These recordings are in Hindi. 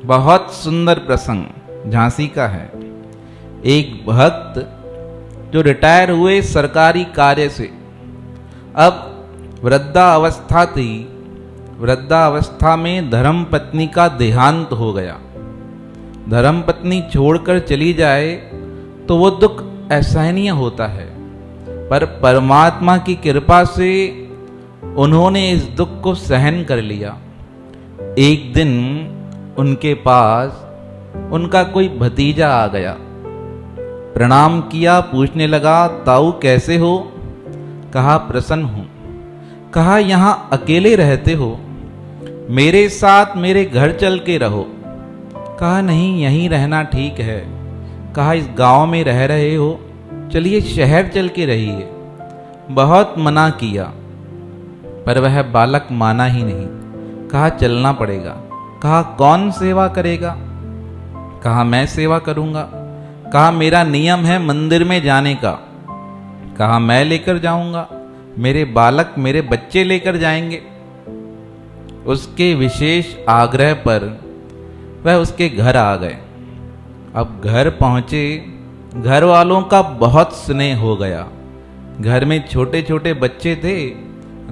बहुत सुंदर प्रसंग झांसी का है। एक भक्त जो रिटायर हुए सरकारी कार्य से, अब वृद्धावस्था थी। वृद्धावस्था में धर्मपत्नी का देहांत हो गया। धर्मपत्नी छोड़कर चली जाए तो वो दुख असहनीय होता है, पर परमात्मा की कृपा से उन्होंने इस दुख को सहन कर लिया। एक दिन उनके पास उनका कोई भतीजा आ गया, प्रणाम किया, पूछने लगा, ताऊ कैसे हो? कहा प्रसन्न हूं। कहा यहाँ अकेले रहते हो? मेरे साथ मेरे घर चल के रहो। कहा नहीं, यहीं रहना ठीक है। कहा इस गांव में रह रहे हो, चलिए शहर चल के रहिए। बहुत मना किया पर वह बालक माना ही नहीं। कहा चलना पड़ेगा। कहा कौन सेवा करेगा? कहा मैं सेवा करूंगा। कहा मेरा नियम है मंदिर में जाने का। कहा मैं लेकर जाऊंगा, मेरे बालक मेरे बच्चे लेकर जाएंगे। उसके विशेष आग्रह पर वह उसके घर आ गए। अब घर पहुंचे, घर वालों का बहुत स्नेह हो गया। घर में छोटे छोटे बच्चे थे,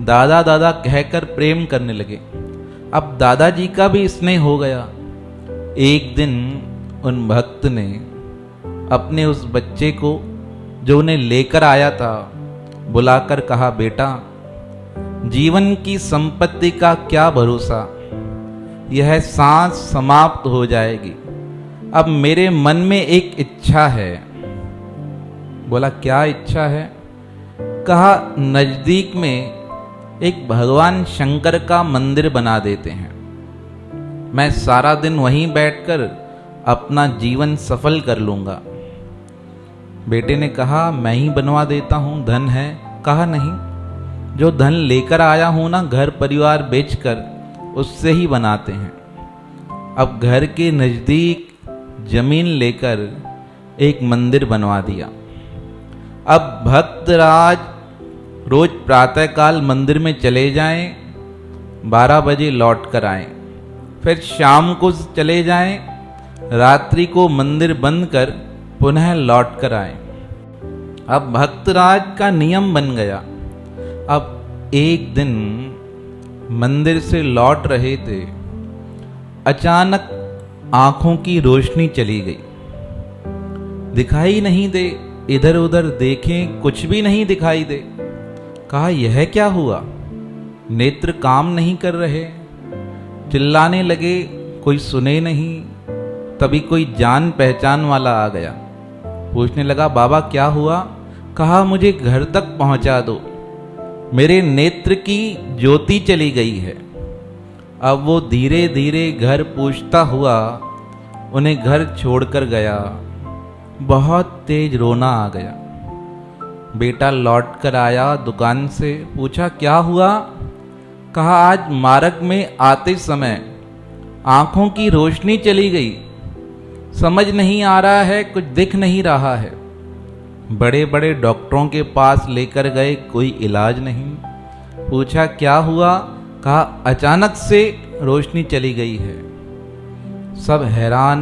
दादा दादा कहकर प्रेम करने लगे। अब दादाजी का भी स्नेह हो गया। एक दिन उन भक्त ने अपने उस बच्चे को जो उन्हें लेकर आया था बुलाकर कहा, बेटा जीवन की संपत्ति का क्या भरोसा, यह सांस समाप्त हो जाएगी। अब मेरे मन में एक इच्छा है। बोला क्या इच्छा है? कहा नजदीक में एक भगवान शंकर का मंदिर बना देते हैं, मैं सारा दिन वहीं बैठकर अपना जीवन सफल कर लूंगा। बेटे ने कहा मैं ही बनवा देता हूं, धन है? कहा नहीं, जो धन लेकर आया हूं ना घर परिवार बेचकर, उससे ही बनाते हैं। अब घर के नजदीक जमीन लेकर एक मंदिर बनवा दिया। अब भक्तराज रोज प्रातःकाल मंदिर में चले जाएं, 12 बजे लौट कर आएं, फिर शाम को चले जाएं, रात्रि को मंदिर बंद कर पुनः लौट कर आएं। अब भक्तराज का नियम बन गया। अब एक दिन मंदिर से लौट रहे थे, अचानक आंखों की रोशनी चली गई, दिखाई नहीं दे। इधर उधर देखें, कुछ भी नहीं दिखाई दे। कहा यह क्या हुआ? नेत्र काम नहीं कर रहे। चिल्लाने लगे, कोई सुने नहीं। तभी कोई जान पहचान वाला आ गया, पूछने लगा, बाबा क्या हुआ? कहा मुझे घर तक पहुंचा दो, मेरे नेत्र की ज्योति चली गई है। अब वो धीरे धीरे घर पूछता हुआ उन्हें घर छोड़कर गया। बहुत तेज रोना आ गया। बेटा लौट कर आया दुकान से, पूछा क्या हुआ? कहा आज मार्ग में आते समय आंखों की रोशनी चली गई, समझ नहीं आ रहा है, कुछ दिख नहीं रहा है। बड़े बड़े डॉक्टरों के पास लेकर गए, कोई इलाज नहीं। पूछा क्या हुआ? कहा अचानक से रोशनी चली गई है। सब हैरान,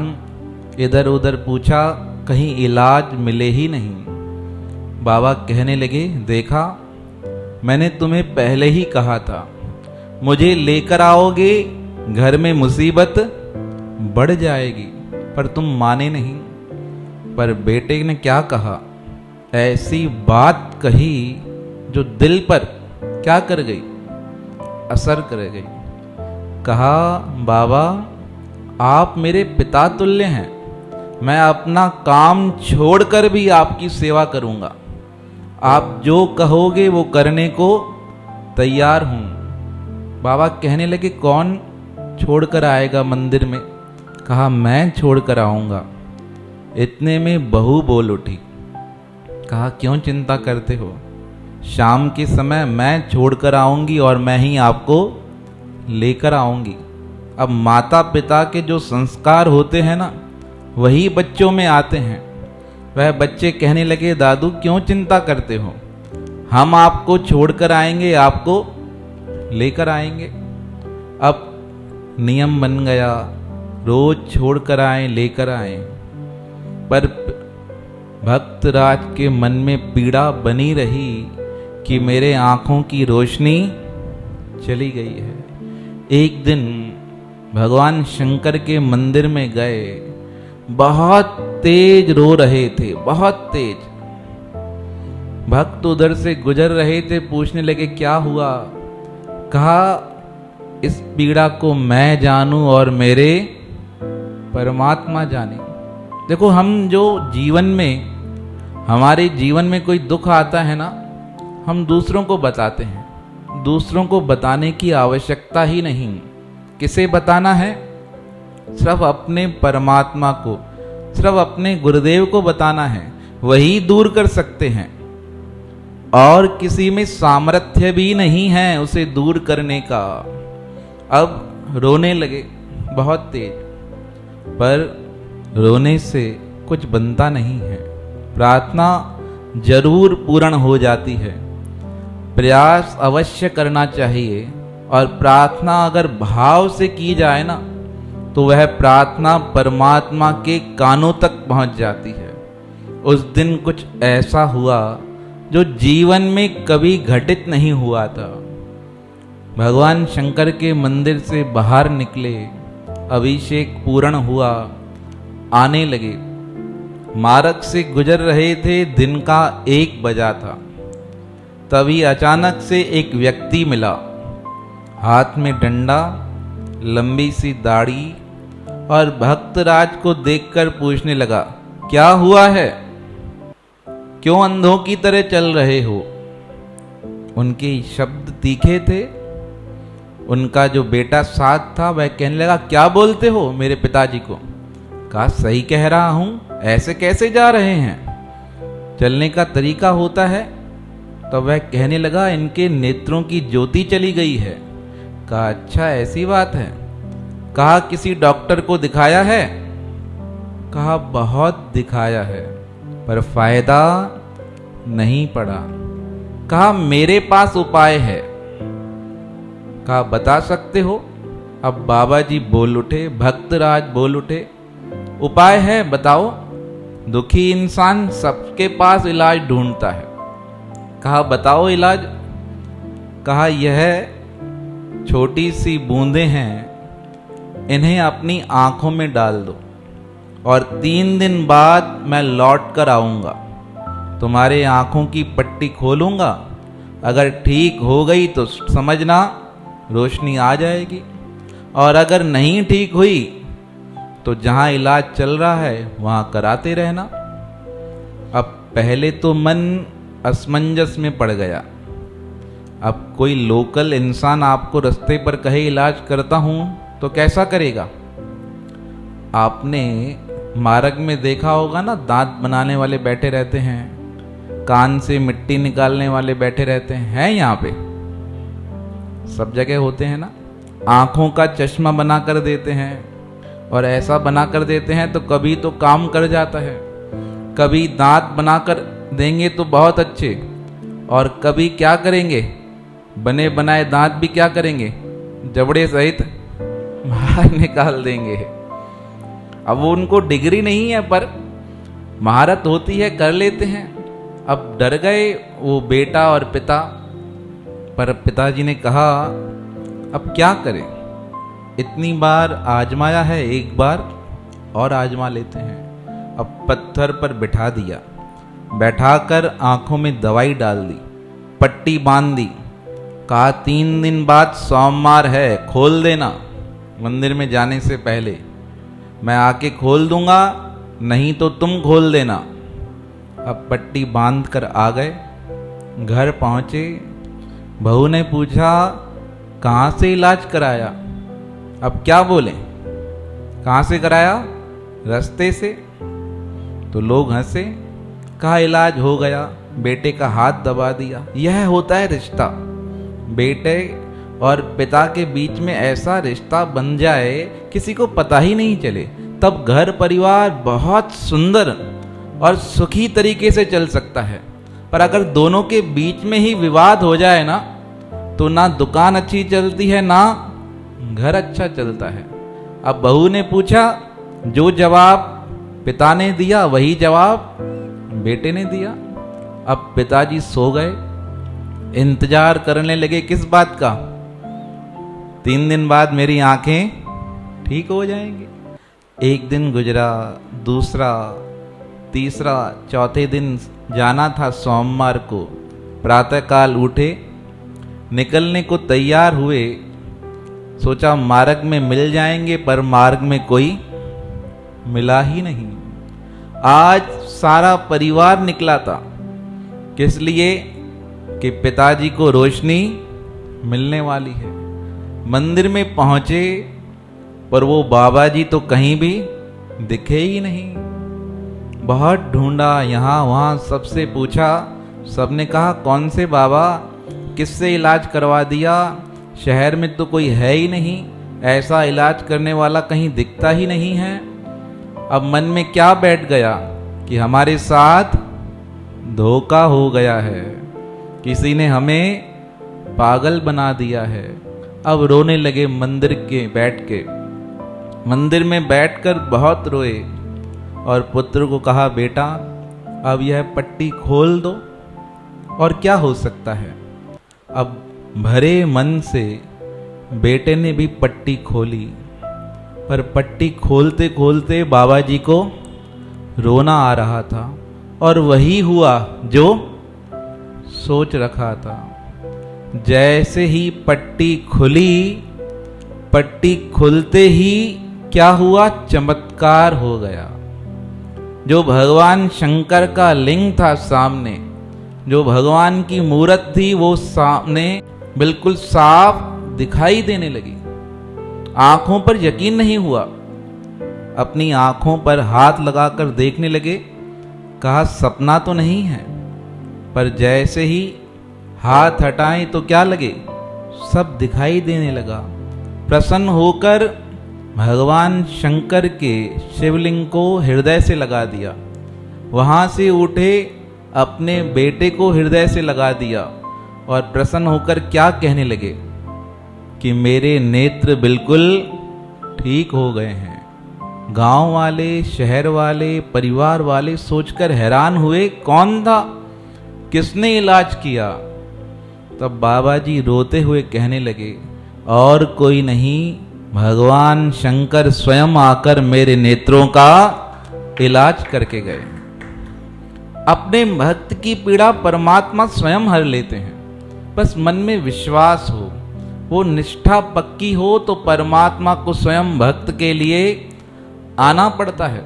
इधर उधर पूछा, कहीं इलाज मिले ही नहीं। बाबा कहने लगे, देखा मैंने तुम्हें पहले ही कहा था, मुझे लेकर आओगे घर में मुसीबत बढ़ जाएगी, पर तुम माने नहीं। पर बेटे ने क्या कहा? ऐसी बात कही जो दिल पर क्या कर गई? असर कर गई। कहा बाबा आप मेरे पिता तुल्य हैं, मैं अपना काम छोड़कर भी आपकी सेवा करूंगा, आप जो कहोगे वो करने को तैयार हूं। बाबा कहने लगे, कौन छोड़कर आएगा मंदिर में? कहा मैं छोड़कर आऊंगा। इतने में बहू बोल उठी। कहा क्यों चिंता करते हो, शाम के समय मैं छोड़कर आऊंगी और मैं ही आपको लेकर आऊंगी। अब माता पिता के जो संस्कार होते हैं ना, वही बच्चों में आते हैं। वह बच्चे कहने लगे, दादू क्यों चिंता करते हो, हम आपको छोड़कर आएंगे, आपको लेकर आएंगे। अब नियम बन गया, रोज छोड़ कर आए, लेकर आए, पर भक्तराज के मन में पीड़ा बनी रही कि मेरे आंखों की रोशनी चली गई है। एक दिन भगवान शंकर के मंदिर में गए, बहुत तेज रो रहे थे, बहुत तेज। भक्त उधर से गुजर रहे थे, पूछने लगे क्या हुआ? कहा इस पीड़ा को मैं जानूं और मेरे परमात्मा जाने। देखो, हम जो जीवन में, हमारे जीवन में कोई दुख आता है ना, हम दूसरों को बताते हैं। दूसरों को बताने की आवश्यकता ही नहीं। किसे बताना है? सिर्फ अपने परमात्मा को, सिर्फ अपने गुरुदेव को बताना है। वही दूर कर सकते हैं, और किसी में सामर्थ्य भी नहीं है उसे दूर करने का। अब रोने लगे बहुत तेज, पर रोने से कुछ बनता नहीं है। प्रार्थना जरूर पूर्ण हो जाती है। प्रयास अवश्य करना चाहिए, और प्रार्थना अगर भाव से की जाए ना, तो वह प्रार्थना परमात्मा के कानों तक पहुंच जाती है। उस दिन कुछ ऐसा हुआ जो जीवन में कभी घटित नहीं हुआ था। भगवान शंकर के मंदिर से बाहर निकले, अभिषेक पूर्ण हुआ, आने लगे। मार्ग से गुजर रहे थे, दिन का 1 बजा था। तभी अचानक से एक व्यक्ति मिला, हाथ में डंडा, लंबी सी दाढ़ी, और भक्तराज को देखकर पूछने लगा क्या हुआ है? क्यों अंधों की तरह चल रहे हो? उनके शब्द तीखे थे। उनका जो बेटा साथ था वह कहने लगा क्या बोलते हो मेरे पिताजी को? कहा सही कह रहा हूं, ऐसे कैसे जा रहे हैं? चलने का तरीका होता है। तो वह कहने लगा इनके नेत्रों की ज्योति चली गई है। कहा अच्छा ऐसी बात है। कहा किसी डॉक्टर को दिखाया है? कहा बहुत दिखाया है, पर फायदा नहीं पड़ा। कहा मेरे पास उपाय है। कहा बता सकते हो? अब बाबा जी बोल उठे, भक्तराज बोल उठे, उपाय है बताओ। दुखी इंसान सबके पास इलाज ढूंढता है। कहा बताओ इलाज। कहा यह छोटी सी बूंदें हैं, इन्हें अपनी आंखों में डाल दो, और 3 दिन बाद मैं लौट कर आऊंगा। तुम्हारे आंखों की पट्टी खोलूंगा, अगर ठीक हो गई तो समझना रोशनी आ जाएगी, और अगर नहीं ठीक हुई तो जहां इलाज चल रहा है वहां कराते रहना। अब पहले तो मन असमंजस में पड़ गया। अब कोई लोकल इंसान आपको रास्ते पर कहे इलाज करता हूं तो कैसा करेगा? आपने मार्ग में देखा होगा ना, दांत बनाने वाले बैठे रहते हैं, कान से मिट्टी निकालने वाले बैठे रहते हैं, यहाँ पे सब जगह होते हैं ना। आंखों का चश्मा बना कर देते हैं, और ऐसा बना कर देते हैं तो कभी तो काम कर जाता है, कभी दांत बनाकर देंगे तो बहुत अच्छे, और कभी क्या करेंगे, बने बनाए दांत भी क्या करेंगे, जबड़े सहित बाहर निकाल देंगे। अब वो उनको डिग्री नहीं है, पर महारत होती है, कर लेते हैं। अब डर गए वो बेटा और पिता, पर पिताजी ने कहा अब क्या करें, इतनी बार आजमाया है, एक बार और आजमा लेते हैं। अब पत्थर पर बिठा दिया, बैठाकर आंखों में दवाई डाल दी, पट्टी बांध दी। कहा 3 दिन बाद सोमवार है, खोल देना, मंदिर में जाने से पहले मैं आके खोल दूंगा, नहीं तो तुम खोल देना। अब पट्टी बांध कर आ गए, घर पहुंचे। बहू ने पूछा कहाँ से इलाज कराया? अब क्या बोले, कहाँ से कराया? रास्ते से। तो लोग हंसे। कहा इलाज हो गया, बेटे का हाथ दबा दिया। यह होता है रिश्ता। बेटे और पिता के बीच में ऐसा रिश्ता बन जाए किसी को पता ही नहीं चले, तब घर परिवार बहुत सुंदर और सुखी तरीके से चल सकता है। पर अगर दोनों के बीच में ही विवाद हो जाए ना, तो ना दुकान अच्छी चलती है, ना घर अच्छा चलता है। अब बहू ने पूछा, जो जवाब पिता ने दिया वही जवाब बेटे ने दिया। अब पिताजी सो गए, इंतजार करने लगे किस बात का? 3 दिन बाद मेरी आंखें ठीक हो जाएंगी। एक दिन गुजरा, दूसरा, तीसरा, चौथे दिन जाना था सोमवार को। प्रातःकाल उठे, निकलने को तैयार हुए, सोचा मार्ग में मिल जाएंगे, पर मार्ग में कोई मिला ही नहीं। आज सारा परिवार निकला था, किस लिए? कि पिताजी को रोशनी मिलने वाली है। मंदिर में पहुंचे, पर वो बाबा जी तो कहीं भी दिखे ही नहीं। बहुत ढूंढा, यहाँ वहाँ सबसे पूछा, सबने कहा कौन से बाबा, किससे इलाज करवा दिया, शहर में तो कोई है ही नहीं, ऐसा इलाज करने वाला कहीं दिखता ही नहीं है। अब मन में क्या बैठ गया कि हमारे साथ धोखा हो गया है, किसी ने हमें पागल बना दिया है। अब रोने लगे मंदिर में बैठकर बहुत रोए और पुत्र को कहा, बेटा अब यह पट्टी खोल दो और क्या हो सकता है। अब भरे मन से बेटे ने भी पट्टी खोली, पर पट्टी खोलते खोलते बाबा जी को रोना आ रहा था और वही हुआ जो सोच रखा था। जैसे ही पट्टी खुली, पट्टी खुलते ही क्या हुआ, चमत्कार हो गया। जो भगवान शंकर का लिंग था सामने, जो भगवान की मूर्त थी, वो सामने बिल्कुल साफ दिखाई देने लगी। आंखों पर यकीन नहीं हुआ, अपनी आंखों पर हाथ लगाकर देखने लगे, कहा सपना तो नहीं है। पर जैसे ही हाथ हटाएं तो क्या लगे, सब दिखाई देने लगा। प्रसन्न होकर भगवान शंकर के शिवलिंग को हृदय से लगा दिया। वहां से उठे, अपने बेटे को हृदय से लगा दिया और प्रसन्न होकर क्या कहने लगे कि मेरे नेत्र बिल्कुल ठीक हो गए हैं। गांव वाले, शहर वाले, परिवार वाले सोचकर हैरान हुए, कौन था, किसने इलाज किया। तब बाबा जी रोते हुए कहने लगे, और कोई नहीं, भगवान शंकर स्वयं आकर मेरे नेत्रों का इलाज करके गए। अपने भक्त की पीड़ा परमात्मा स्वयं हर लेते हैं, बस मन में विश्वास हो, वो निष्ठा पक्की हो तो परमात्मा को स्वयं भक्त के लिए आना पड़ता है।